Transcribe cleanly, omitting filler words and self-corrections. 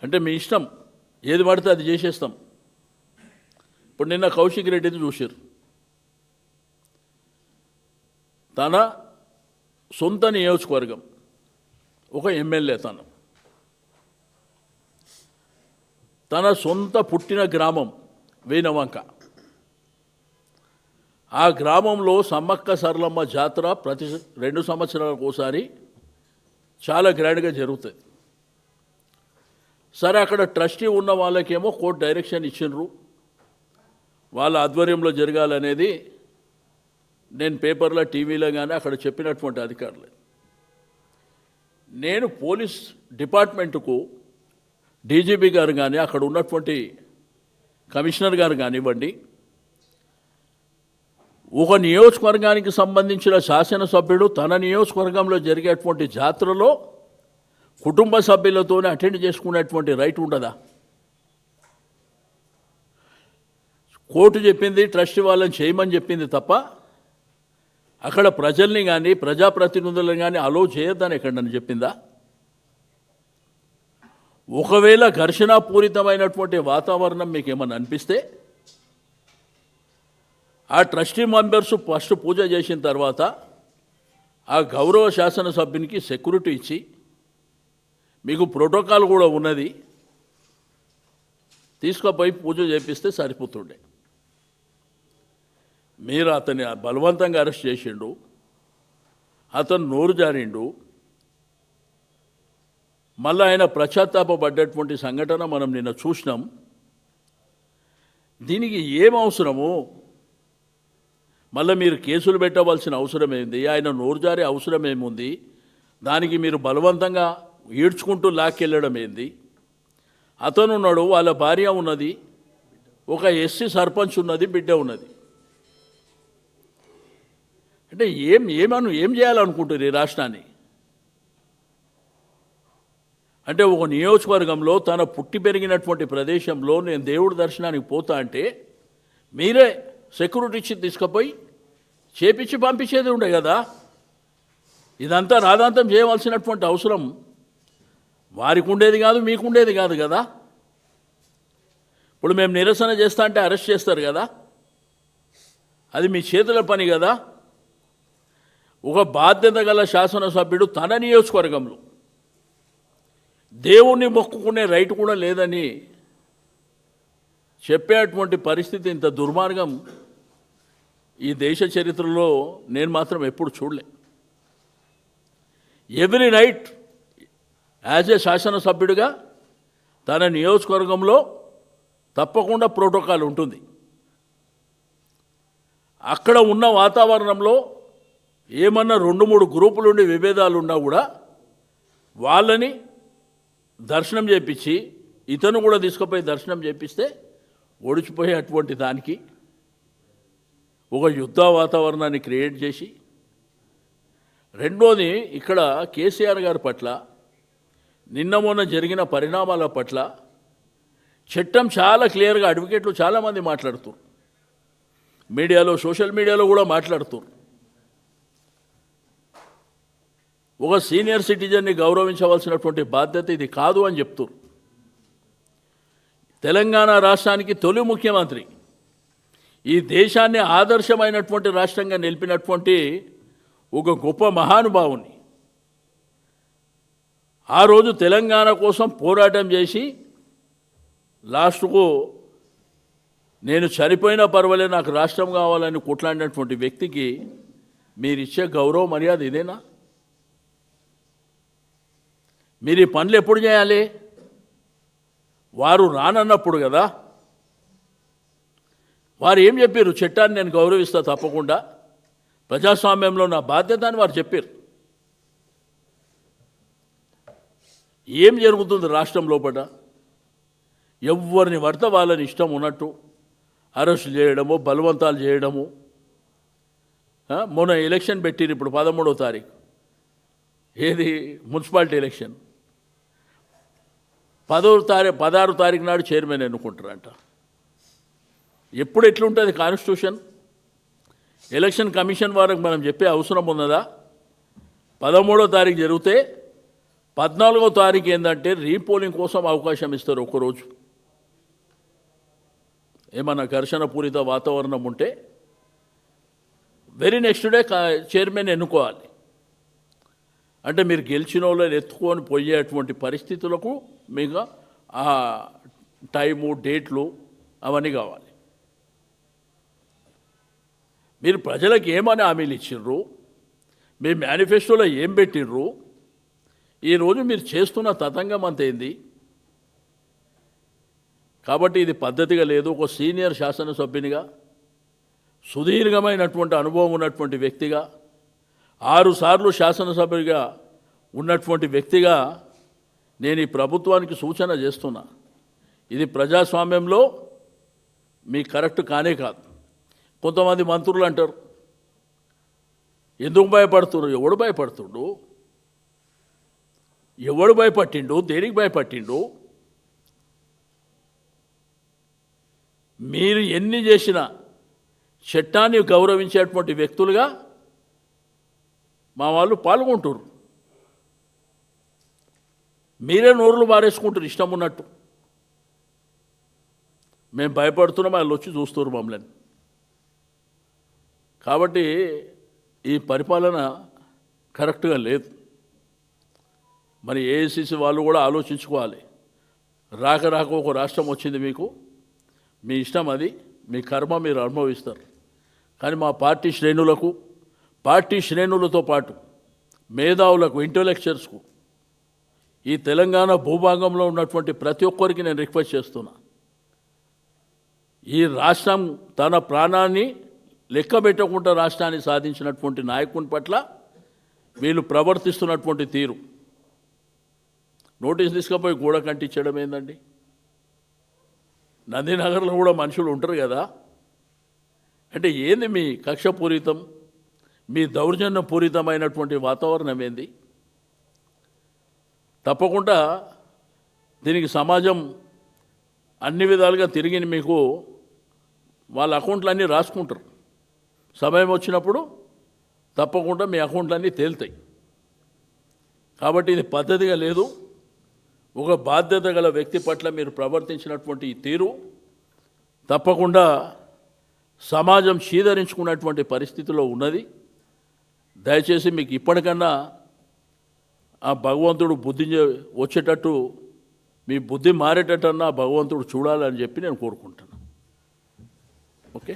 అంటే మీ ఇష్టం, ఏది పడితే అది చేసేస్తాం. ఇప్పుడు నిన్న కౌశిక్ రెడ్డిని చూశారు. తన సొంత నియోజకవర్గం, ఒక ఎమ్మెల్యే, తన సొంత పుట్టిన గ్రామం వేనవంక. ఆ గ్రామంలో సమ్మక్క సరళమ్మ జాతర ప్రతి 2 సంవత్సరాలకు ఒకసారి చాలా గ్రాండ్గా జరుగుతుంది. సరే, అక్కడ ట్రస్టీ ఉన్న వాళ్ళకేమో కోర్టు డైరెక్షన్ ఇచ్చిండ్రు, వాళ్ళ ఆధ్వర్యంలో జరగాలనేది నేను పేపర్లో టీవీలో కానీ అక్కడ చెప్పినటువంటి అధికారులు. నేను పోలీస్ డిపార్ట్మెంటుకు డీజీపీ గారు కానీ అక్కడ ఉన్నటువంటి కమిషనర్ గారు కానివ్వండి, ఒక నియోజకవర్గానికి సంబంధించిన శాసనసభ్యుడు తన నియోజకవర్గంలో జరిగేటువంటి జాతరలో కుటుంబ సభ్యులతోనే అటెండ్ చేసుకునేటువంటి రైట్ ఉండదా? కోర్టు చెప్పింది ట్రస్టీ వాళ్ళని చేయమని చెప్పింది తప్ప అక్కడ ప్రజల్ని కానీ ప్రజాప్రతినిధులను కానీ అలో చేయొద్దని ఎక్కడని చెప్పిందా? ఒకవేళ ఘర్షణాపూరితమైనటువంటి వాతావరణం మీకు ఏమన్నా అనిపిస్తే ఆ ట్రస్టీ మెంబర్స్ ఫస్ట్ పూజ చేసిన తర్వాత ఆ గౌరవ శాసనసభ్యునికి సెక్యూరిటీ ఇచ్చి, మీకు ప్రోటోకాల్ కూడా ఉన్నది, తీసుకుపోయి పూజ చేపిస్తే సరిపోతుండే. మీరు అతన్ని బలవంతంగా అరెస్ట్ చేసిండు, అతను నోరు జారిండు, మళ్ళీ ఆయన పశ్చాత్తాపడ్డటువంటి సంఘటన మనం నిన్న చూసినాం. దీనికి ఏం అవసరము? మళ్ళీ మీరు కేసులు పెట్టవలసిన అవసరం ఏంది? ఆయన నోరు జారే అవసరం ఏముంది? దానికి మీరు బలవంతంగా ఈడ్చుకుంటూ లాక్కెళ్ళడం ఏంది? అతను ఉన్నాడు, వాళ్ళ భార్య ఉన్నది, ఒక ఎస్సీ సర్పంచ్ ఉన్నది, బిడ్డ ఉన్నది. అంటే ఏం చేయాలనుకుంటారు ఈ రాష్ట్రాన్ని? అంటే ఒక నియోజకవర్గంలో తన పుట్టి పెరిగినటువంటి ప్రదేశంలో నేను దేవుడి దర్శనానికి పోతా అంటే మీరే సెక్యూరిటీ ఇచ్చి తీసుకుపోయి చేపించి పంపించేది ఉండే కదా. ఇదంతా రాదాంతం చేయవలసినటువంటి అవసరం వారికి ఉండేది కాదు, మీకు ఉండేది కాదు కదా. ఇప్పుడు మేము నిరసన చేస్తా అంటే అరెస్ట్ చేస్తారు కదా, అది మీ చేతుల పని కదా. ఒక బాధ్యత గల శాసనసభ్యుడు తన నియోజకవర్గంలో దేవుణ్ణి మొక్కుకునే రైట్ కూడా లేదని చెప్పేటువంటి పరిస్థితి, ఇంత దుర్మార్గం ఈ దేశ చరిత్రలో నేను మాత్రం ఎప్పుడు చూడలే. ఎవ్రీ రైట్ యాజ్ ఏ శాసనసభ్యుడిగా తన నియోజకవర్గంలో తప్పకుండా ప్రోటోకాల్ ఉంటుంది. అక్కడ ఉన్న వాతావరణంలో ఏమన్నా 2-3 గ్రూపులు ఉండి విభేదాలు ఉన్నా కూడా వాళ్ళని దర్శనం చేపించి ఇతను కూడా తీసుకుపోయి దర్శనం చేపిస్తే ఓడిచిపోయే అటువంటి దానికి ఒక యుద్ధ వాతావరణాన్ని క్రియేట్ చేసి, రెండోది ఇక్కడ కేసీఆర్ గారి పట్ల నిన్న మొన్న జరిగిన పరిణామాల పట్ల చట్టం చాలా క్లియర్గా అడ్వకేట్లు చాలామంది మాట్లాడుతారు, మీడియాలో సోషల్ మీడియాలో కూడా మాట్లాడుతారు. ఒక సీనియర్ సిటిజన్ని గౌరవించవలసినటువంటి బాధ్యత ఇది కాదు అని చెప్తారు. తెలంగాణ రాష్ట్రానికి తొలి ముఖ్యమంత్రి, ఈ దేశాన్ని ఆదర్శమైనటువంటి రాష్ట్రంగా నిలిపినటువంటి ఒక గొప్ప మహానుభావుని ఆ రోజు తెలంగాణ కోసం పోరాటం చేసి లాస్ట్కు నేను చనిపోయినా పర్వాలేదు నాకు రాష్ట్రం కావాలని కొట్లాడినటువంటి వ్యక్తికి మీరిచ్చే గౌరవ మర్యాద ఇదేనా? మీరు ఈ పనులు ఎప్పుడు చేయాలి? వారు రానన్నప్పుడు కదా. వారు ఏం చెప్పారు? చట్టాన్ని నేను గౌరవిస్తా తప్పకుండా, ప్రజాస్వామ్యంలో నా బాధ్యత అని వారు చెప్పారు. ఏం జరుగుతుంది రాష్ట్రం లోపల? ఎవరిని పడితే వాళ్ళని ఇష్టం ఉన్నట్టు అరెస్ట్ చేయడము, బలవంతాలు చేయడము. మొన్న ఎలక్షన్ పెట్టిరు, ఇప్పుడు 13వ తారీఖు, ఏది మున్సిపాలిటీ ఎలక్షన్. 16వ తారీఖు నాడు చైర్మన్ ఎన్నుకుంటారంట. ఎప్పుడు ఎట్లుంటుంది కాన్స్టిట్యూషన్? ఎలక్షన్ కమిషన్ వారికి మనం చెప్పే అవసరం ఉన్నదా? 13వ తారీఖు జరిగితే 14వ తారీఖు ఏంటంటే రీపోలింగ్ కోసం అవకాశం ఇస్తారు ఒక్కరోజు. ఏమన్నా ఘర్షణ పూరిత వాతావరణం ఉంటే వెరీ నెక్స్ట్ డే చైర్మన్ ఎన్నుకోవాలి. అంటే మీరు గెలిచిన వాళ్ళని ఎత్తుకొని పోయేటువంటి పరిస్థితులకు మీకు ఆ టైము డేట్లు అవన్నీ కావాలి. మీరు ప్రజలకు ఏమని హామీలు ఇచ్చిర్రు, మీ మేనిఫెస్టోలో ఏం పెట్టిర్రు, ఈరోజు మీరు చేస్తున్న తతంగం అంతేంది. కాబట్టి ఇది పద్ధతిగా లేదు. ఒక సీనియర్ శాసనసభ్యునిగా, సుదీర్ఘమైనటువంటి అనుభవం ఉన్నటువంటి వ్యక్తిగా, 6 సార్లు శాసనసభ్యుడిగా ఉన్నటువంటి వ్యక్తిగా నేను ఈ ప్రభుత్వానికి సూచన చేస్తున్నా. ఇది ప్రజాస్వామ్యంలో మీ కరెక్ట్ కానే కాదు. కొంతమంది మంత్రులు అంటారు, ఎందుకు భయపడుతున్నారు? ఎవడు భయపడుతుండు? ఎవడు భయపట్టిండు? దేనికి భయపట్టిండు? మీరు ఎన్ని చేసినా చట్టాన్ని గౌరవించేటువంటి వ్యక్తులుగా మా వాళ్ళు పాల్గొంటారు. మీరే నోరులు బారేసుకుంటారు ఇష్టం ఉన్నట్టు. మేము భయపడుతున్నాం, వాళ్ళు వచ్చి చూస్తారు మమ్మల్ని. కాబట్టి ఈ పరిపాలన కరెక్ట్గా లేదు. మరి ఏఐసిసి వాళ్ళు కూడా ఆలోచించుకోవాలి. రాక ఒక రాష్ట్రం వచ్చింది మీకు, మీ ఇష్టం, అది మీ కర్మ, మీరు అనుభవిస్తారు. కానీ మా పార్టీ శ్రేణులకు, పార్టీ శ్రేణులతో పాటు మేధావులకు, ఇంటెలెక్చువల్స్కు, ఈ తెలంగాణ భూభాగంలో ఉన్నటువంటి ప్రతి ఒక్కరికి నేను రిక్వెస్ట్ చేస్తున్నా, ఈ రాష్ట్రం తన ప్రాణాన్ని లెక్క పెట్టకుండా రాష్ట్రాన్ని సాధించినటువంటి నాయకుని పట్ల వీళ్ళు ప్రవర్తిస్తున్నటువంటి తీరు, నోటీస్ తీసుకుపోయి గోడ కంటించడం ఏందండి? నందినగర్లో కూడా మనుషులు ఉంటారు కదా. అంటే ఏంది మీ కక్షపూరితం, మీ దౌర్జన్యపూరితమైనటువంటి వాతావరణం ఏంది? తప్పకుండా దీనికి సమాజం అన్ని విధాలుగా తిరిగి మీకు వాళ్ళ అకౌంట్లన్నీ రాసుకుంటారు. సమయం వచ్చినప్పుడు తప్పకుండా మీ అకౌంట్లన్నీ తేలుతాయి. కాబట్టి ఇది పద్ధతిగా లేదు. ఒక బాధ్యత గల వ్యక్తి పట్ల మీరు ప్రవర్తించినటువంటి ఈ తీరు తప్పకుండా సమాజం చీదరించుకున్నటువంటి పరిస్థితిలో ఉన్నది. దయచేసి మీకు ఇప్పటికన్నా ఆ భగవంతుడు బుద్ధి వచ్చేటట్టు, మీ బుద్ధి మారేటట్టన్నా భగవంతుడు చూడాలని చెప్పి నేను కోరుకుంటున్నాను. ఓకే.